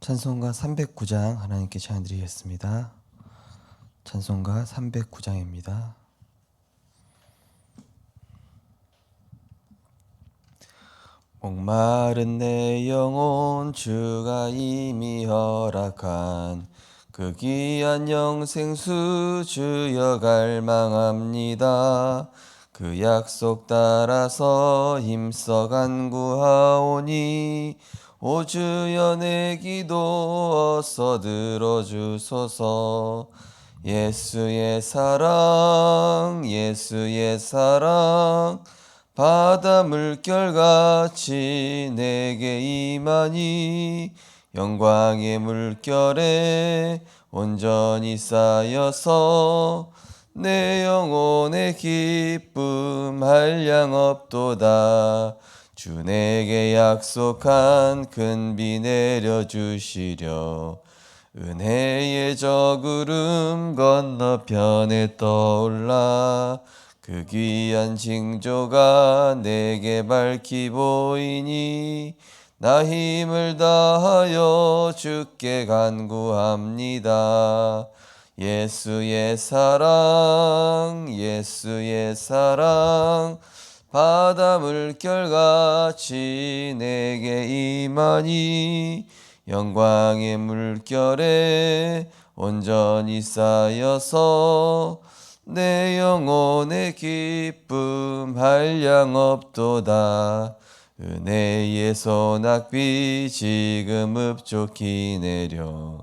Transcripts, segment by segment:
찬송가 309장 하나님께 찬양드리겠습니다. 찬송가 309장입니다. 목마른 내 영혼 주가 이미 허락한 그 귀한 영생수 주여 갈망합니다. 그 약속 따라서 힘써 간구하오니 오 주여 내 기도 어서 들어주소서. 예수의 사랑 예수의 사랑 바다 물결같이 내게 임하니 영광의 물결에 온전히 쌓여서 내 영혼의 기쁨 한량 없도다. 주 내게 약속한 큰 비 내려주시려 은혜의 저구름 건너편에 떠올라 그 귀한 징조가 내게 밝히 보이니 나 힘을 다하여 주께 간구합니다. 예수의 사랑 예수의 사랑 바다 물결같이 내게 임하니 영광의 물결에 온전히 쌓여서 내 영혼의 기쁨 한량 없도다. 은혜의 소낙비 지금 흡족히 내려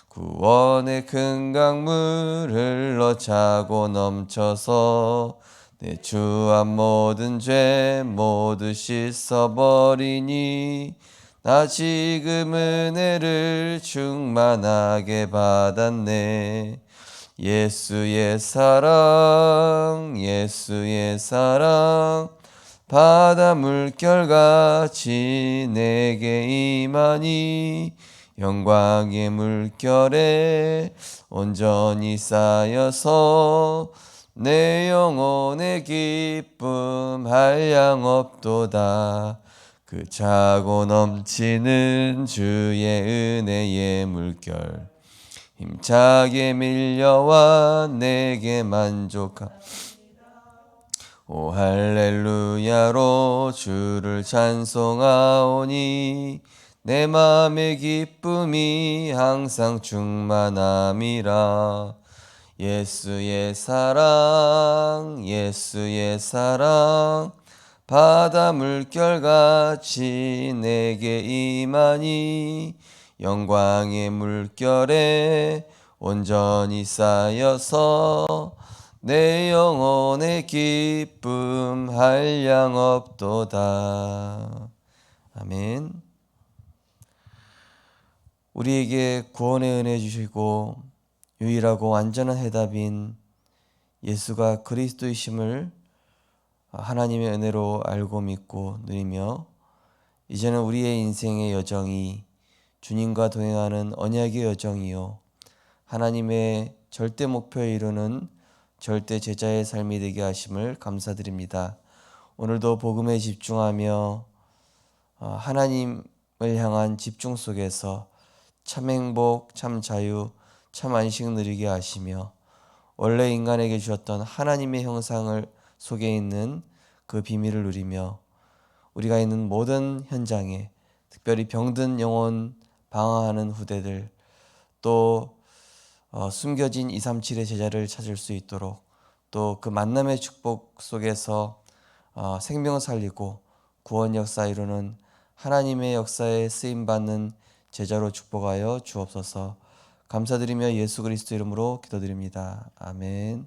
구원의 큰 강물 흘러 차고 넘쳐서 내 주 앞 모든 죄 모두 씻어버리니 나 지금 은혜를 충만하게 받았네. 예수의 사랑 예수의 사랑 바다 물결같이 내게 임하니 영광의 물결에 온전히 쌓여서 내 영혼의 기쁨 한량 없도다. 그 차고 넘치는 주의 은혜의 물결 힘차게 밀려와 내게 만족하 오 할렐루야로 주를 찬송하오니 내 맘의 기쁨이 항상 충만함이라. 예수의 사랑 예수의 사랑 바다 물결같이 내게 임하니 영광의 물결에 온전히 쌓여서 내 영혼의 기쁨 한량 없도다. 아멘. 우리에게 구원의 은혜 주시고 유일하고 완전한 해답인 예수가 그리스도이심을 하나님의 은혜로 알고 믿고 누리며 이제는 우리의 인생의 여정이 주님과 동행하는 언약의 여정이요 하나님의 절대 목표에 이루는 절대 제자의 삶이 되게 하심을 감사드립니다. 오늘도 복음에 집중하며 하나님을 향한 집중 속에서 참 행복, 참 자유, 참 안식 누리게 하시며 원래 인간에게 주셨던 하나님의 형상을 속에 있는 그 비밀을 누리며 우리가 있는 모든 현장에 특별히 병든 영혼 방황하는 후대들 또 숨겨진 237의 제자를 찾을 수 있도록 또 그 만남의 축복 속에서 생명을 살리고 구원 역사 이루는 하나님의 역사에 쓰임받는 제자로 축복하여 주옵소서. 감사드리며 예수 그리스도 이름으로 기도드립니다. 아멘.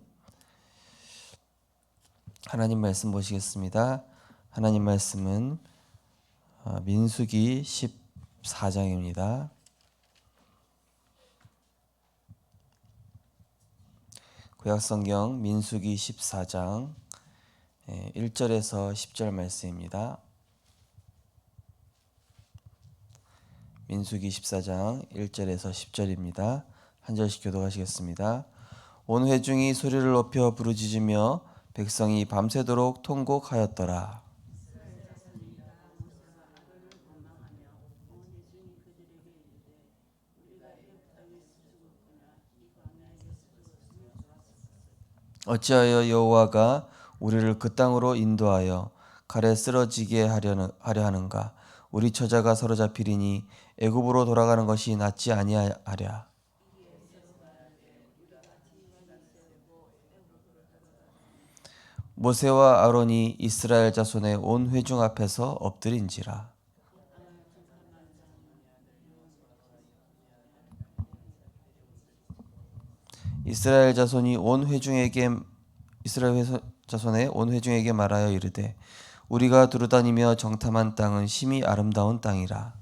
하나님 말씀 보시겠습니다. 하나님 말씀은 민수기 14장입니다. 구약성경 민수기 14장 1절에서 10절 말씀입니다. 민수기 14장 1절에서 10절입니다. 한 절씩 교독하시겠습니다. 온 회중이 소리를 높여 부르짖으며 백성이 밤새도록 통곡하였더라. 어찌하여 여호와가 우리를 그 땅으로 인도하여 칼에 쓰러지게 하려 하는가? 우리 처자가 사로잡히리니 애굽으로 돌아가는 것이 낫지 아니하랴. 모세와 아론이 이스라엘 자손의 온 회중 앞에서 엎드린지라. 이스라엘 자손의 온 회중에게 말하여 이르되 우리가 두루다니며 정탐한 땅은 심히 아름다운 땅이라.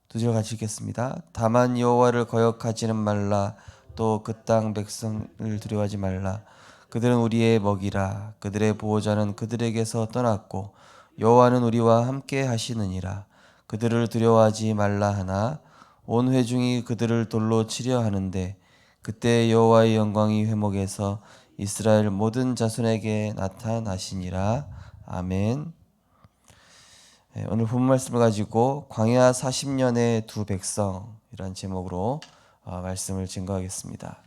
두 절 같이 읽겠습니다. 다만 여호와를 거역하지는 말라. 또 그 땅 백성을 두려워하지 말라. 그들은 우리의 먹이라. 그들의 보호자는 그들에게서 떠났고 여호와는 우리와 함께 하시느니라. 그들을 두려워하지 말라 하나 온 회중이 그들을 돌로 치려 하는데 그때 여호와의 영광이 회목에서 이스라엘 모든 자손에게 나타나시니라. 아멘. 오늘 본 말씀을 가지고 광야 40년의 두 백성이라는 제목으로 말씀을 증거하겠습니다.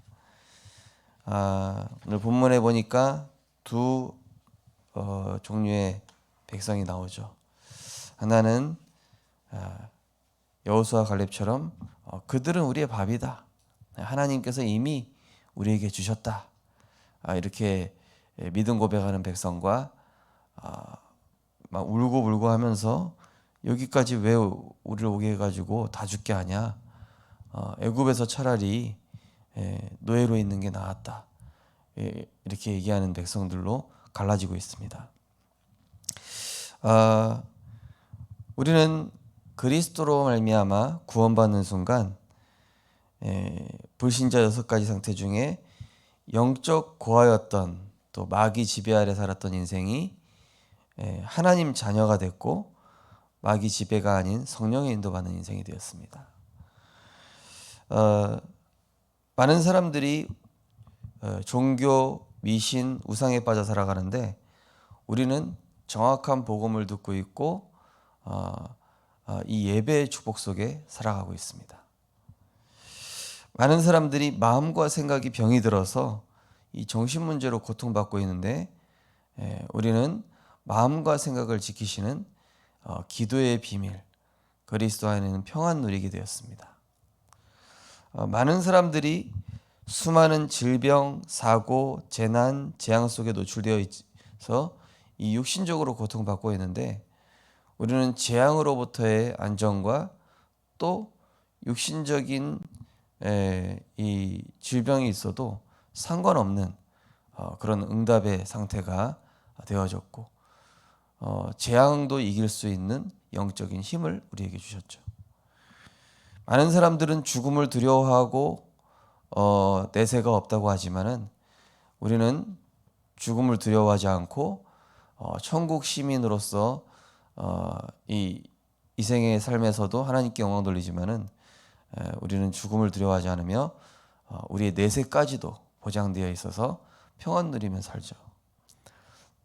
오늘 본문에 보니까 두 종류의 백성이 나오죠. 하나는 여호수아 갈렙처럼 그들은 우리의 밥이다. 하나님께서 이미 우리에게 주셨다. 이렇게 믿음 고백하는 백성과 막 울고 하면서 여기까지 왜 우리를 오게 해가지고 다 죽게 하냐? 애굽에서 차라리 노예로 있는 게 나았다. 이렇게 얘기하는 백성들로 갈라지고 있습니다. 우리는 그리스도로 말미암아 구원받는 순간 불신자 6가지 상태 중에 영적 고아였던 또 마귀 지배 아래 살았던 인생이 하나님 자녀가 됐고 마귀 지배가 아닌 성령의 인도받는 인생이 되었습니다. 많은 사람들이 종교, 미신, 우상에 빠져 살아가는데 우리는 정확한 복음을 듣고 있고 이 예배의 축복 속에 살아가고 있습니다. 많은 사람들이 마음과 생각이 병이 들어서 이 정신 문제로 고통받고 있는데 우리는 마음과 생각을 지키시는 기도의 비밀, 그리스도 안에는 평안 누리게 되었습니다. 많은 사람들이 수많은 질병, 사고, 재난, 재앙 속에 노출되어 있어서 이 육신적으로 고통받고 있는데 우리는 재앙으로부터의 안정과 또 육신적인 이 질병이 있어도 상관없는 그런 응답의 상태가 되어졌고 재앙도 이길 수 있는 영적인 힘을 우리에게 주셨죠. 많은 사람들은 죽음을 두려워하고 내세가 없다고 하지만은 우리는 죽음을 두려워하지 않고 천국 시민으로서 이 생의 삶에서도 하나님께 영광 돌리지만은 우리는 죽음을 두려워하지 않으며 우리의 내세까지도 보장되어 있어서 평안 누리며 살죠.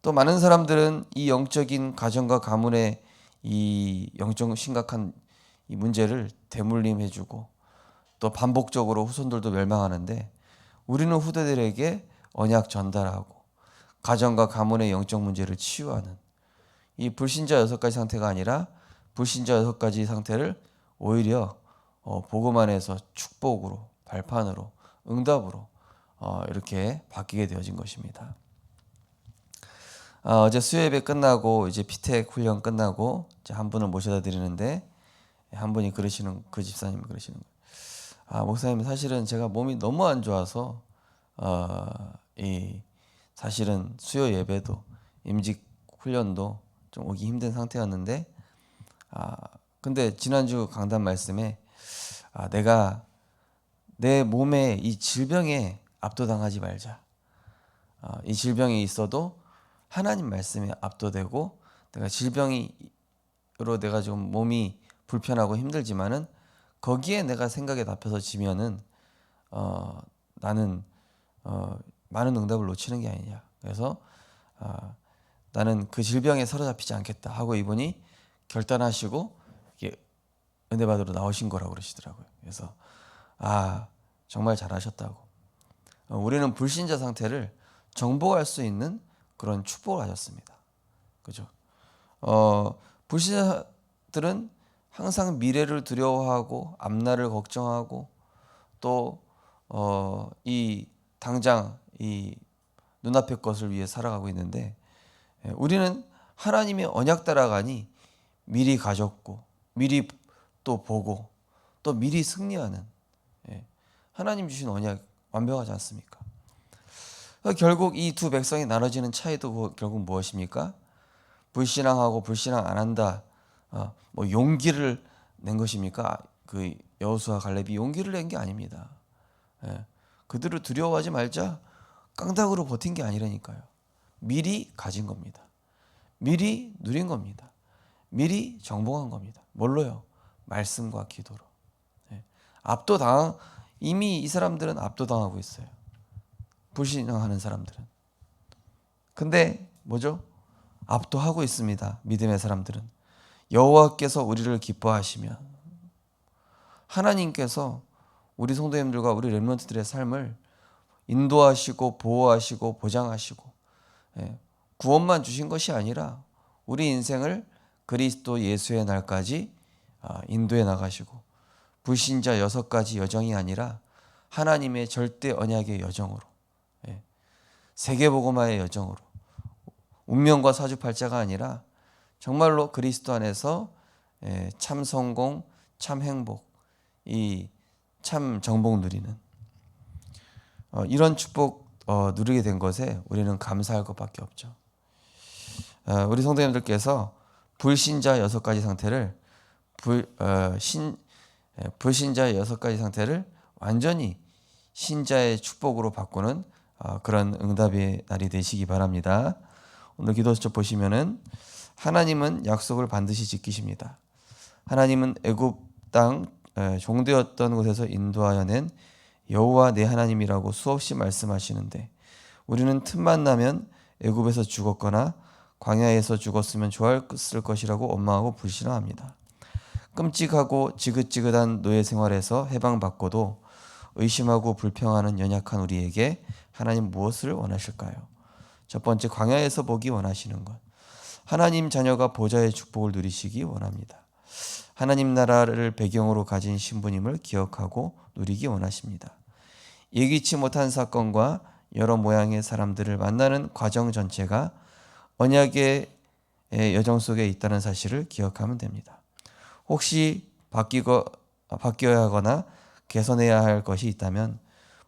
또 많은 사람들은 이 영적인 가정과 가문의 이 영적 심각한 이 문제를 대물림해주고 또 반복적으로 후손들도 멸망하는데 우리는 후대들에게 언약 전달하고 가정과 가문의 영적 문제를 치유하는 이 불신자 6가지 상태가 아니라 불신자 6가지 상태를 오히려 복음 안에서 축복으로 발판으로 응답으로 이렇게 바뀌게 되어진 것입니다. 어제 수요예배 끝나고 이제 피택 훈련 끝나고 이제 한 분을 모셔다 드리는데 한 분이 그러시는 그 집사님이 그러시는 거예요. 목사님 사실은 제가 몸이 너무 안 좋아서 이 사실은 수요 예배도 임직 훈련도 좀 오기 힘든 상태였는데 근데 지난주 강단 말씀에 내가 내 몸에 이 질병에 압도당하지 말자. 이 질병이 있어도 하나님 말씀에 압도되고 내가 질병으로 내가 좀 몸이 불편하고 힘들지만은 거기에 내가 생각에 잡혀서 지면은 나는 많은 응답을 놓치는 게 아니냐. 그래서 나는 그 질병에 사로잡히지 않겠다 하고 이분이 결단하시고 이게 은혜 받으러 나오신 거라고 그러시더라고요. 그래서 정말 잘하셨다고. 우리는 불신자 상태를 정복할 수 있는 그런 축복을 가졌습니다. 그죠? 불신자들은 항상 미래를 두려워하고 앞날을 걱정하고 또 이 당장 이 눈앞의 것을 위해 살아가고 있는데, 우리는 하나님의 언약 따라가니 미리 가졌고 미리 또 보고 또 미리 승리하는, 하나님 주신 언약 완벽하지 않습니까? 결국 이 두 백성이 나눠지는 차이도 결국 무엇입니까? 불신앙하고 불신앙 안 한다. 뭐 용기를 낸 것입니까? 그 여호수아 갈렙이 용기를 낸 게 아닙니다. 그들을 두려워하지 말자 깡다구로 버틴 게 아니라니까요. 미리 가진 겁니다. 미리 누린 겁니다. 미리 정복한 겁니다. 뭘로요? 말씀과 기도로. 이미 이 사람들은 압도당하고 있어요. 불신앙하는 사람들은. 근데 뭐죠? 압도하고 있습니다. 믿음의 사람들은. 여호와께서 우리를 기뻐하시면, 하나님께서 우리 성도님들과 우리 렘넌트들의 삶을 인도하시고 보호하시고 보장하시고, 구원만 주신 것이 아니라 우리 인생을 그리스도 예수의 날까지 인도해 나가시고, 불신자 6가지 여정이 아니라 하나님의 절대 언약의 여정으로, 세계복음화의 여정으로, 운명과 사주팔자가 아니라 정말로 그리스도 안에서 참 성공, 참 행복, 이 참 정복 누리는 이런 축복 누리게 된 것에 우리는 감사할 것밖에 없죠. 우리 성도님들께서 불신자 6가지 상태를 불신자의 6가지 상태를 완전히 신자의 축복으로 바꾸는 그런 응답의 날이 되시기 바랍니다. 오늘 기도수첩 보시면은 하나님은 약속을 반드시 지키십니다. 하나님은 애굽 땅 종되었던 곳에서 인도하여 낸 여호와 내 하나님이라고 수없이 말씀하시는데, 우리는 틈만 나면 애굽에서 죽었거나 광야에서 죽었으면 좋았을 것이라고 원망하고 불신앙합니다. 끔찍하고 지긋지긋한 노예 생활에서 해방받고도 의심하고 불평하는 연약한 우리에게 하나님 무엇을 원하실까요? 첫 번째, 광야에서 보기 원하시는 것. 하나님 자녀가 보좌의 축복을 누리시기 원합니다. 하나님 나라를 배경으로 가진 신부님을 기억하고 누리기 원하십니다. 예기치 못한 사건과 여러 모양의 사람들을 만나는 과정 전체가 언약의 여정 속에 있다는 사실을 기억하면 됩니다. 혹시 바뀌어야 하거나 개선해야 할 것이 있다면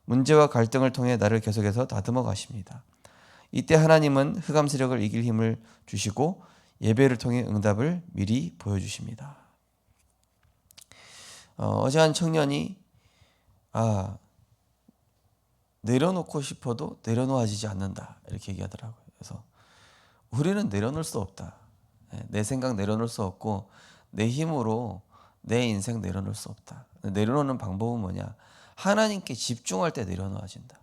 문제와 갈등을 통해 나를 계속해서 다듬어 가십니다. 이때 하나님은 흑암 세력을 이길 힘을 주시고 예배를 통해 응답을 미리 보여주십니다. 어제 한 청년이 내려놓고 싶어도 내려놓아지지 않는다 이렇게 얘기하더라고요. 그래서 우리는 내려놓을 수 없다. 내 생각 내려놓을 수 없고 내 힘으로 내 인생 내려놓을 수 없다. 내려놓는 방법은 뭐냐? 하나님께 집중할 때 내려놓아진다.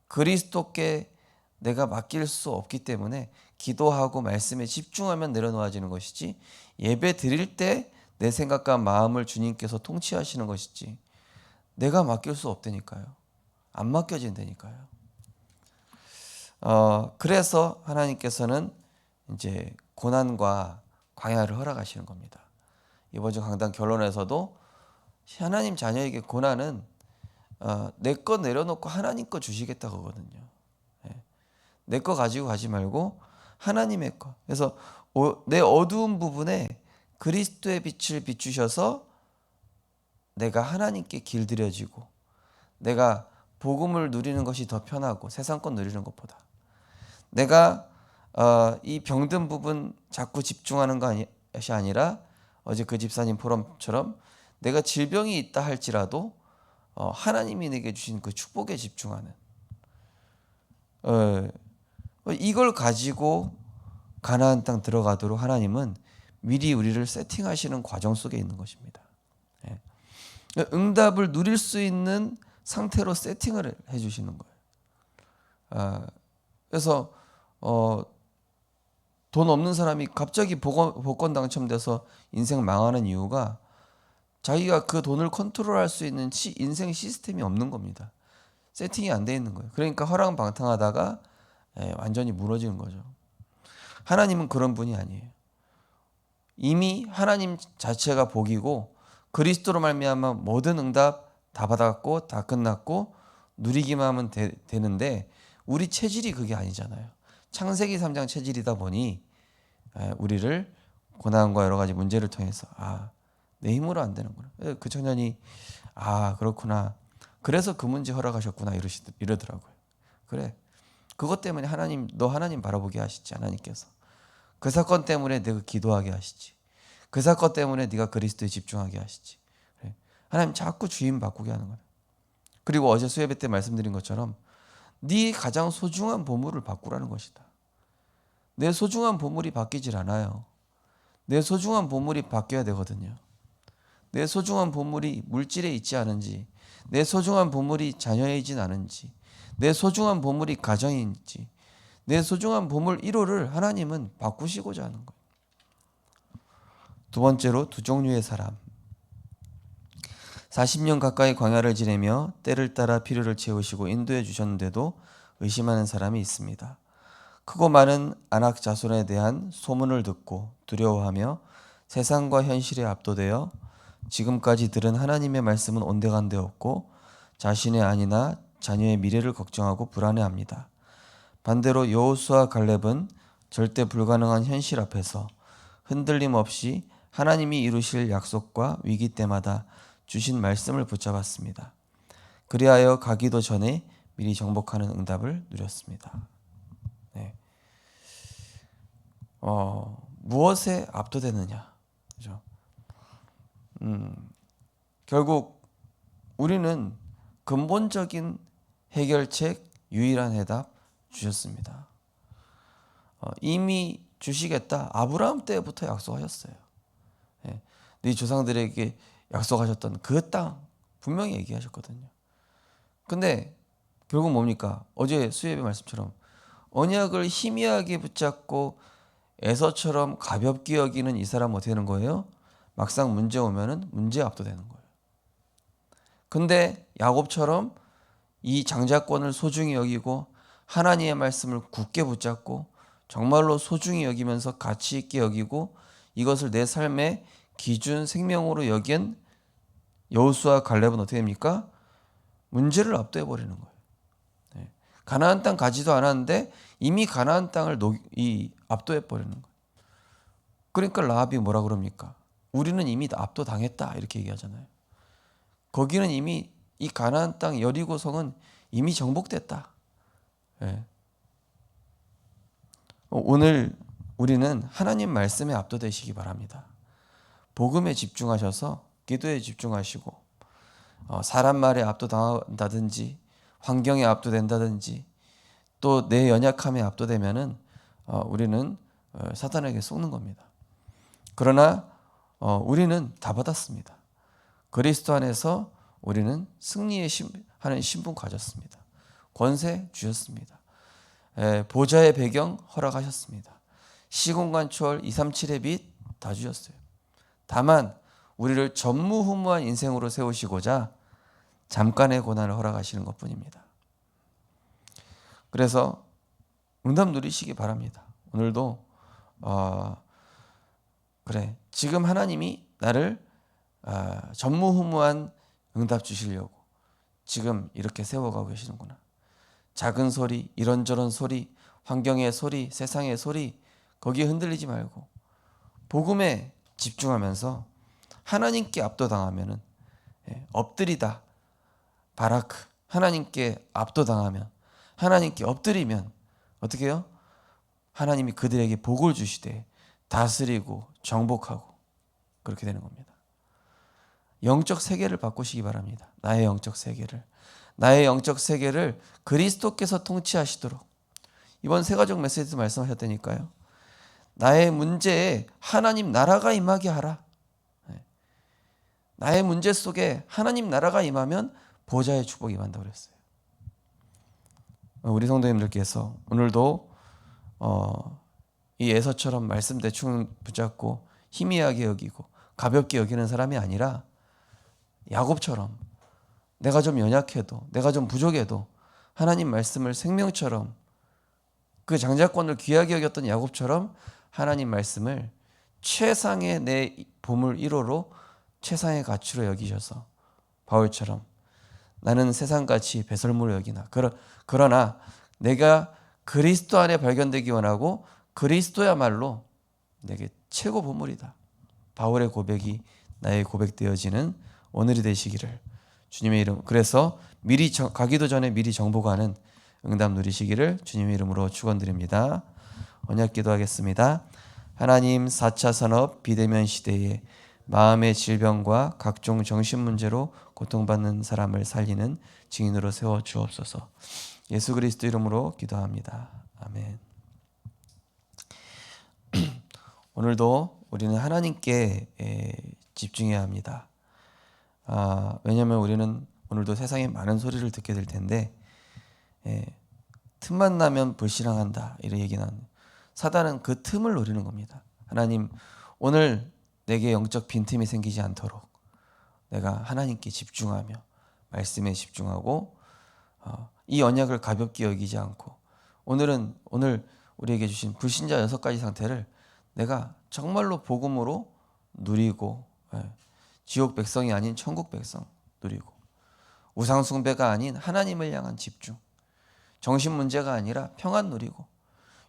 그리스도께 내가 맡길 수 없기 때문에 기도하고 말씀에 집중하면 내려놓아지는 것이지, 예배 드릴 때 내 생각과 마음을 주님께서 통치하시는 것이지 내가 맡길 수 없다니까요. 안 맡겨진다니까요. 그래서 하나님께서는 이제 고난과 광야를 허락하시는 겁니다. 이번 주 강단 결론에서도 하나님 자녀에게 고난은 내 거 내려놓고 하나님 거 주시겠다 그거거든요. 내 거 가지고 가지 말고 하나님의 거. 그래서 내 어두운 부분에 그리스도의 빛을 비추셔서 내가 하나님께 길들여지고 내가 복음을 누리는 것이 더 편하고 세상 것 누리는 것보다, 내가 이 병든 부분 자꾸 집중하는 것이 아니라 어제 그 집사님 포럼처럼 내가 질병이 있다 할지라도 하나님이 내게 주신 그 축복에 집중하는, 이걸 가지고 가나안 땅 들어가도록 하나님은 미리 우리를 세팅하시는 과정 속에 있는 것입니다. 응답을 누릴 수 있는 상태로 세팅을 해주시는 거예요. 그래서 돈 없는 사람이 갑자기 복권 당첨돼서 인생 망하는 이유가 자기가 그 돈을 컨트롤할 수 있는 인생 시스템이 없는 겁니다. 세팅이 안 돼 있는 거예요. 그러니까 허랑방탕하다가 완전히 무너지는 거죠. 하나님은 그런 분이 아니에요. 이미 하나님 자체가 복이고 그리스도로 말미암아 모든 응답 다 받았고 다 끝났고 누리기만 하면 되는데 우리 체질이 그게 아니잖아요. 창세기 3장 체질이다 보니 우리를 고난과 여러 가지 문제를 통해서 내 힘으로 안 되는구나. 그 청년이 그렇구나. 그래서 그 문제 허락하셨구나 이러더라고요. 그래. 그것 때문에 너 하나님 바라보게 하시지. 하나님께서. 그 사건 때문에 내가 기도하게 하시지. 그 사건 때문에 네가 그리스도에 집중하게 하시지. 그래. 하나님 자꾸 주인 바꾸게 하는 거야. 그리고 어제 수예배 때 말씀드린 것처럼 네 가장 소중한 보물을 바꾸라는 것이다. 내 소중한 보물이 바뀌질 않아요. 내 소중한 보물이 바뀌어야 되거든요. 내 소중한 보물이 물질에 있지 않은지, 내 소중한 보물이 자녀에 있진 않은지, 내 소중한 보물이 가정에 있는지, 내 소중한 보물 1호를 하나님은 바꾸시고자 하는 거예요. 두 번째로 두 종류의 사람. 40년 가까이 광야를 지내며 때를 따라 필요를 채우시고 인도해 주셨는데도 의심하는 사람이 있습니다. 크고 많은 안악 자손에 대한 소문을 듣고 두려워하며 세상과 현실에 압도되어 지금까지 들은 하나님의 말씀은 온데간데 없고 자신의 안위나 자녀의 미래를 걱정하고 불안해합니다. 반대로 여호수아 갈렙은 절대 불가능한 현실 앞에서 흔들림 없이 하나님이 이루실 약속과 위기 때마다 주신 말씀을 붙잡았습니다. 그리하여 가기도 전에 미리 정복하는 응답을 누렸습니다. 네. 무엇에 압도되느냐? 그죠? 결국 우리는 근본적인 해결책, 유일한 해답 주셨습니다. 이미 주시겠다. 아브라함 때부터 약속하셨어요. 네 조상들에게 약속하셨던 그 땅 분명히 얘기하셨거든요. 근데 결국 뭡니까? 어제 수예배 말씀처럼 언약을 희미하게 붙잡고 에서처럼 가볍게 여기는 이 사람 어떻게 되는 거예요? 막상 문제 오면은 문제에 압도되는 거예요. 근데 야곱처럼 이 장자권을 소중히 여기고 하나님의 말씀을 굳게 붙잡고 정말로 소중히 여기면서 가치 있게 여기고 이것을 내 삶의 기준 생명으로 여긴 여호수아 갈렙은 어떻게 됩니까? 문제를 압도해 버리는 거예요. 가나안 땅 가지도 않았는데 이미 가나안 땅을 압도해 버리는 거예요. 그러니까 라합이 뭐라 그럽니까? 우리는 이미 압도당했다 이렇게 얘기하잖아요. 거기는 이미 이 가나안 땅 여리고성은 이미 정복됐다. 오늘 우리는 하나님 말씀에 압도되시기 바랍니다. 복음에 집중하셔서 기도에 집중하시고 사람 말에 압도당한다든지 환경에 압도된다든지 또 내 연약함에 압도되면은 우리는 사탄에게 속는 겁니다. 그러나 우리는 다 받았습니다. 그리스도 안에서 우리는 승리하는 신분 가졌습니다. 권세 주셨습니다. 보좌의 배경 허락하셨습니다. 시공간 초월 237의 빛 다 주셨어요. 다만 우리를 전무후무한 인생으로 세우시고자 잠깐의 고난을 허락하시는 것뿐입니다. 그래서 응답 누리시기 바랍니다. 오늘도 지금 하나님이 나를 전무후무한 응답 주시려고 지금 이렇게 세워가고 계시는구나. 작은 소리, 이런저런 소리, 환경의 소리, 세상의 소리 거기에 흔들리지 말고 복음에 집중하면서 하나님께 압도당하면은 엎드리다 바라크 하나님께 압도당하면 하나님께 엎드리면 어떻게 해요? 하나님이 그들에게 복을 주시되 다스리고 정복하고 그렇게 되는 겁니다. 영적 세계를 바꾸시기 바랍니다. 나의 영적 세계를 그리스도께서 통치하시도록 이번 세가족 메시지에서 말씀하셨다니까요. 나의 문제에 하나님 나라가 임하게 하라. 나의 문제 속에 하나님 나라가 임하면 보좌의 축복이 임한다고 그랬어요. 우리 성도님들께서 오늘도 이 에서처럼 말씀 대충 붙잡고 희미하게 여기고 가볍게 여기는 사람이 아니라 야곱처럼 내가 좀 연약해도 내가 좀 부족해도 하나님 말씀을 생명처럼 그 장자권을 귀하게 여겼던 야곱처럼 하나님 말씀을 최상의 내 보물 1호로 최상의 가치로 여기셔서 바울처럼 나는 세상같이 배설물을 여기나 그러나 내가 그리스도 안에 발견되기 원하고 그리스도야말로 내게 최고 보물이다. 바울의 고백이 나의 고백되어지는 오늘이 되시기를 주님의 이름, 그래서 미리 가기도 전에 미리 정보가는 응답 누리시기를 주님의 이름으로 축원드립니다. 언약 기도하겠습니다. 하나님, 4차 산업 비대면 시대에 마음의 질병과 각종 정신 문제로 고통받는 사람을 살리는 증인으로 세워 주옵소서. 예수 그리스도 이름으로 기도합니다. 아멘. 오늘도 우리는 하나님께 집중해야 합니다. 왜냐하면 우리는 오늘도 세상에 많은 소리를 듣게 될 텐데 틈만 나면 불신앙한다 이런 얘기는 사단은 그 틈을 노리는 겁니다. 하나님, 오늘 내게 영적 빈틈이 생기지 않도록 내가 하나님께 집중하며 말씀에 집중하고 이 언약을 가볍게 여기지 않고 오늘 우리에게 주신 불신자 6가지 상태를 내가 정말로 복음으로 누리고 지옥 백성이 아닌 천국 백성 누리고 우상 숭배가 아닌 하나님을 향한 집중, 정신 문제가 아니라 평안 누리고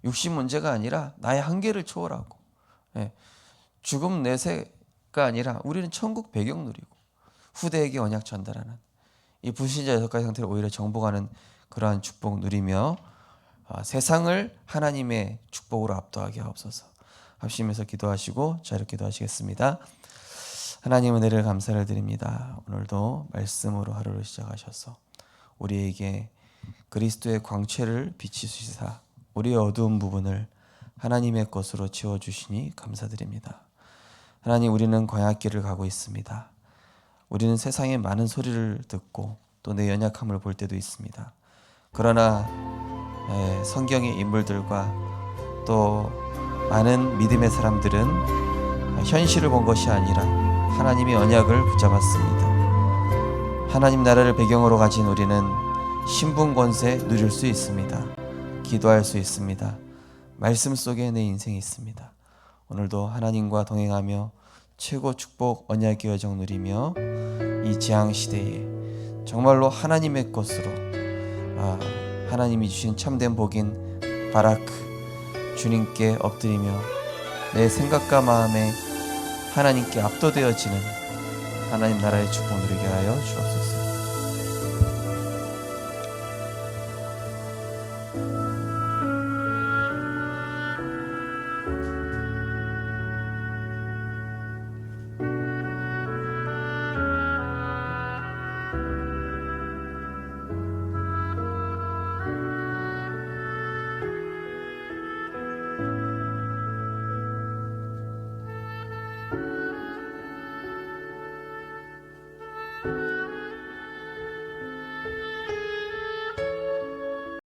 육신 문제가 아니라 나의 한계를 초월하고 죽음 내세가 아니라 우리는 천국 배경 누리고 후대에게 언약 전달하는 이 불신자 6가지 상태를 오히려 정복하는 그러한 축복 누리며 세상을 하나님의 축복으로 압도하게 하옵소서. 합심해서 기도하시고 자유롭게 기도하시겠습니다. 하나님 은혜를 감사를 드립니다. 오늘도 말씀으로 하루를 시작하셔서 우리에게 그리스도의 광채를 비치시사 우리의 어두운 부분을 하나님의 것으로 채워주시니 감사드립니다. 하나님, 우리는 광야길을 가고 있습니다. 우리는 세상의 많은 소리를 듣고 또 내 연약함을 볼 때도 있습니다. 그러나 성경의 인물들과 또 많은 믿음의 사람들은 현실을 본 것이 아니라 하나님의 언약을 붙잡았습니다. 하나님 나라를 배경으로 가진 우리는 신분 권세 누릴 수 있습니다. 기도할 수 있습니다. 말씀 속에 내 인생이 있습니다. 오늘도 하나님과 동행하며 최고 축복 언약의 여정 누리며 이 재앙 시대에 정말로 하나님의 것으로 하나님이 주신 참된 복인 바라크 주님께 엎드리며 내 생각과 마음에 하나님께 압도되어지는 하나님 나라의 축복 누리게 하여 주옵소서.